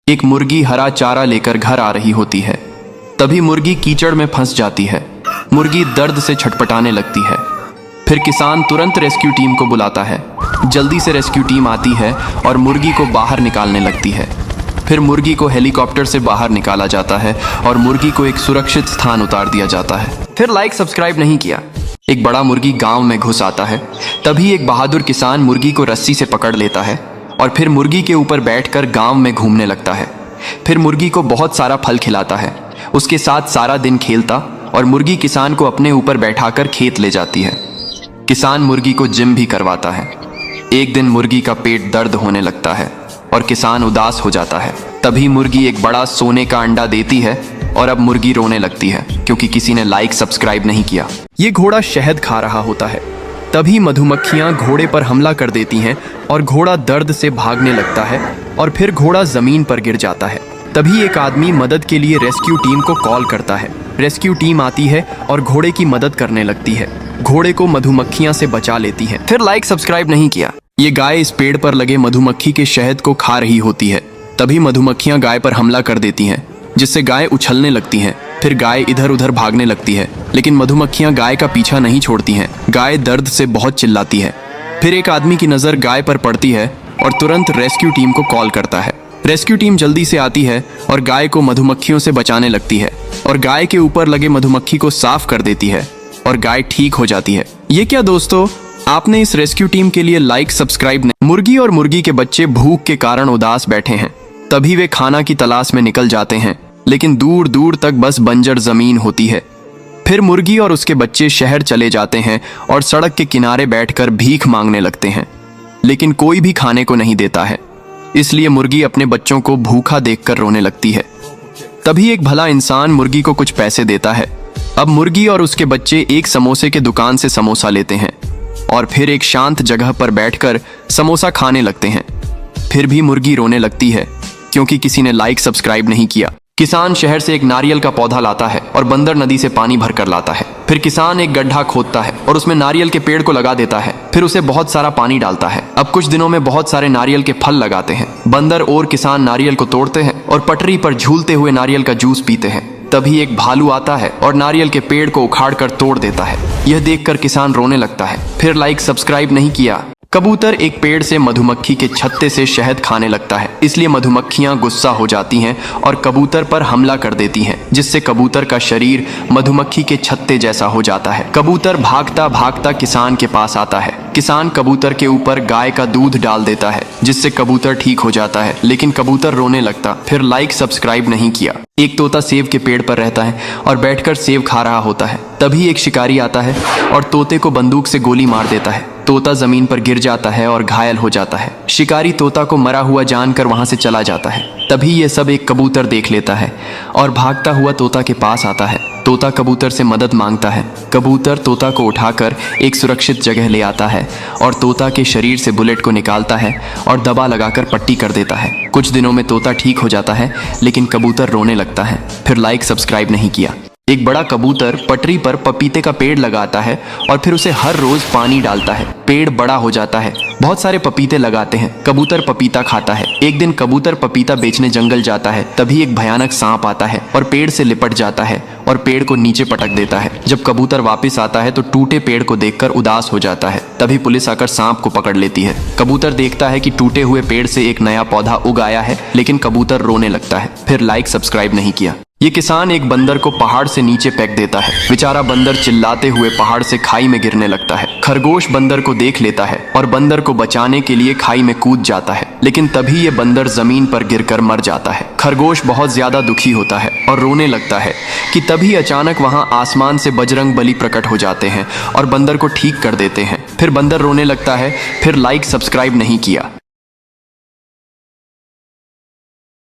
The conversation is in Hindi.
एक मुर्गी हरा चारा लेकर घर आ रही होती है। तभी मुर्गी कीचड़ में फंस जाती है। मुर्गी दर्द से छटपटाने लगती है। फिर किसान तुरंत रेस्क्यू टीम को बुलाता है। जल्दी से रेस्क्यू टीम आती है और मुर्गी को बाहर निकालने लगती है। फिर मुर्गी को हेलीकॉप्टर से बाहर निकाला जाता है और मुर्गी को एक सुरक्षित स्थान उतार दिया जाता है। फिर लाइक सब्सक्राइब नहीं किया। एक बड़ा मुर्गी गांव में घुस आता है। तभी एक बहादुर किसान मुर्गी को रस्सी से पकड़ लेता है और फिर मुर्गी के ऊपर बैठकर गांव में घूमने लगता है। फिर मुर्गी को बहुत सारा फल खिलाता है। उसके साथ सारा दिन खेलता और मुर्गी किसान को अपने ऊपर बैठाकर खेत ले जाती है। किसान मुर्गी को जिम भी करवाता है। एक दिन मुर्गी का पेट दर्द होने लगता है और किसान उदास हो जाता है। तभी मुर्गी एक बड़ा सोने का अंडा देती है और अब मुर्गी रोने लगती है क्योंकि किसी ने लाइक सब्सक्राइब नहीं किया। ये घोड़ा शहद खा रहा होता है। तभी मधुमक्खियां घोड़े पर हमला कर देती हैं और घोड़ा दर्द से भागने लगता है और फिर घोड़ा जमीन पर गिर जाता है। तभी एक आदमी मदद के लिए रेस्क्यू टीम को कॉल करता है। रेस्क्यू टीम आती है और घोड़े की मदद करने लगती है। घोड़े को मधुमक्खियां से बचा लेती है। फिर लाइक सब्सक्राइब नहीं किया। ये गाय इस पेड़ पर लगे मधुमक्खी के शहद को खा रही होती है। तभी मधुमक्खियां गाय पर हमला कर देती हैं, जिससे गाय उछलने लगती है। फिर गाय इधर उधर भागने लगती है, लेकिन मधुमक्खियां गाय का पीछा नहीं छोड़ती हैं। गाय दर्द से बहुत चिल्लाती है। फिर एक आदमी की नज़र गाय पर पड़ती है और तुरंत रेस्क्यू टीम को कॉल करता है। रेस्क्यू टीम जल्दी से आती है और गाय को मधुमक्खियों से बचाने लगती है और गाय के ऊपर लगे मधुमक्खी को साफ कर देती है और गाय ठीक हो जाती है। ये क्या दोस्तों, आपने इस रेस्क्यू टीम के लिए लाइक सब्सक्राइब नहीं। मुर्गी और मुर्गी के बच्चे भूख के कारण उदास बैठे हैं। तभी वे खाना की तलाश में निकल जाते हैं, लेकिन दूर दूर तक बस बंजर जमीन होती है। फिर मुर्गी और उसके बच्चे शहर चले जाते हैं और सड़क के किनारे बैठकर भीख मांगने लगते हैं, लेकिन कोई भी खाने को नहीं देता है। इसलिए मुर्गी अपने बच्चों को भूखा देखकर रोने लगती है। तभी एक भला इंसान मुर्गी को कुछ पैसे देता है। अब मुर्गी और उसके बच्चे एक समोसे के दुकान से समोसा लेते हैं और फिर एक शांत जगह पर बैठकर समोसा खाने लगते हैं। फिर भी मुर्गी रोने लगती है क्योंकि किसी ने लाइक सब्सक्राइब नहीं किया। किसान शहर से एक नारियल का पौधा लाता है और बंदर नदी से पानी भरकर लाता है। फिर किसान एक गड्ढा खोदता है और उसमें नारियल के पेड़ को लगा देता है। फिर उसे बहुत सारा पानी डालता है। अब कुछ दिनों में बहुत सारे नारियल के फल लगाते हैं। बंदर और किसान नारियल को तोड़ते हैं और पटरी पर झूलते हुए नारियल का जूस पीते हैं। तभी एक भालू आता है और नारियल के पेड़ को उखाड़ कर तोड़ देता है। यह देखकर किसान रोने लगता है। फिर लाइक सब्सक्राइब नहीं किया। कबूतर एक पेड़ से मधुमक्खी के छत्ते से शहद खाने लगता है, इसलिए मधुमक्खियां गुस्सा हो जाती हैं और कबूतर पर हमला कर देती हैं, जिससे कबूतर का शरीर मधुमक्खी के छत्ते जैसा हो जाता है। कबूतर भागता भागता किसान के पास आता है। किसान कबूतर के ऊपर गाय का दूध डाल देता है, जिससे कबूतर ठीक हो जाता है, लेकिन कबूतर रोने लगता। फिर लाइक सब्सक्राइब नहीं किया। एक तोता सेब के पेड़ पर रहता है और बैठकर सेब खा रहा होता है। तभी एक शिकारी आता है और तोते को बंदूक से गोली मार देता है। तोता जमीन पर गिर जाता है और घायल हो जाता है। शिकारी तोता को मरा हुआ जानकर वहां से चला जाता है। तभी ये सब एक कबूतर देख लेता है और भागता हुआ तोता के पास आता है। तोता कबूतर से मदद मांगता है। कबूतर तोता को उठाकर एक सुरक्षित जगह ले आता है और तोता के शरीर से बुलेट को निकालता है और दबा लगाकर पट्टी कर देता है। कुछ दिनों में तोता ठीक हो जाता है, लेकिन कबूतर रोने लगता है। फिर लाइक सब्सक्राइब नहीं किया। एक बड़ा कबूतर पटरी पर पपीते का पेड़ लगाता है और फिर उसे हर रोज पानी डालता है। पेड़ बड़ा हो जाता है। बहुत सारे पपीते लगाते हैं। कबूतर पपीता खाता है। एक दिन कबूतर पपीता बेचने जंगल जाता है। तभी एक भयानक सांप आता है और पेड़ से लिपट जाता है और पेड़ को नीचे पटक देता है। जब कबूतर वापस आता है तो टूटे पेड़ को देखकर उदास हो जाता है। तभी पुलिस आकर सांप को पकड़ लेती है। कबूतर देखता है कि टूटे हुए पेड़ से एक नया पौधा उग आया है, लेकिन कबूतर रोने लगता है। फिर लाइक सब्सक्राइब नहीं किया। ये किसान एक बंदर को पहाड़ से नीचे फेंक देता है। बेचारा बंदर चिल्लाते हुए पहाड़ से खाई में गिरने लगता है। खरगोश बंदर को देख लेता है और बंदर को बचाने के लिए खाई में कूद जाता है, लेकिन तभी ये बंदर जमीन पर गिरकर मर जाता है। खरगोश बहुत ज्यादा दुखी होता है और रोने लगता है कि तभी अचानक वहां आसमान से बजरंग बली प्रकट हो जाते हैं और बंदर को ठीक कर देते हैं। फिर बंदर रोने लगता है। फिर लाइक सब्सक्राइब नहीं किया।